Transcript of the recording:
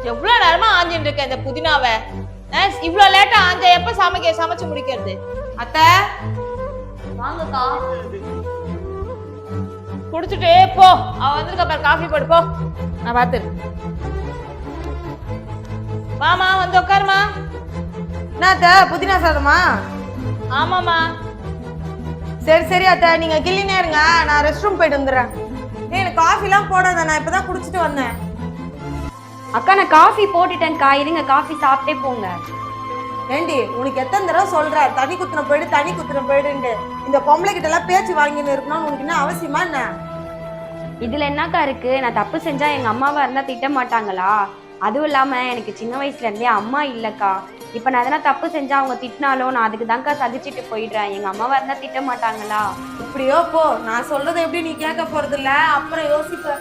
எவ்வளவு நேரமா ஆஞ்சிட்டு இருக்க இந்த புதினாவை? இவ்வளவு லேட்டா ஆஞ்ச எப்ப சமைச்சு முடிக்கிறது? அத்தை வாங்கக்கா. குடிச்சிட்டு போ. அவ வந்திருக்க பாரு, காஃபி போடு போ. நான் பாத்து. வாமா வந்து உட்காருமா. என்ன அத்தை, புதினா சாதமா? ஆமாமா. சரி சரி அத்தை, நீங்க கிள்ளினே இருங்க, நான் ரெஸ்ட் ரூம் போயிட்டு வந்துடுறேன். எனக்கு காஃபி எல்லாம் போடாத, நான் இப்பதான் குடிச்சிட்டு வந்தேன். அக்கா நான் காஃபி போட்டுட்டேன்க்கா, இருங்க காஃபி சாப்பிட்டே போங்க. ஏண்டி உனக்கு எத்தனை தடவை சொல்ற தனி குத்துன போயிடுன்ட்டு? இந்த பொம்பளை கிட்ட எல்லாம் பேச்சு வாங்கின்னு இருக்கணும்னு உனக்கு என்ன அவசியமா என்ன? இதுல என்னக்கா இருக்கு? நான் தப்பு செஞ்சா எங்க அம்மாவா இருந்தா திட்ட மாட்டாங்களா? அதுவும் இல்லாம எனக்கு சின்ன வயசுல இருந்தே அம்மா இல்லக்கா. இப்ப நான் எதனா தப்பு செஞ்சா அவங்க திட்டினாலும் நான் அதுக்கு தான்க்கா சகிச்சுட்டு போயிடுறேன். எங்க அம்மாவா இருந்தா திட்ட மாட்டாங்களா? இப்படியோ போ, நான் சொல்றதை எப்படி நீ கேட்க போறது இல்ல, அப்புறம் யோசிப்ப.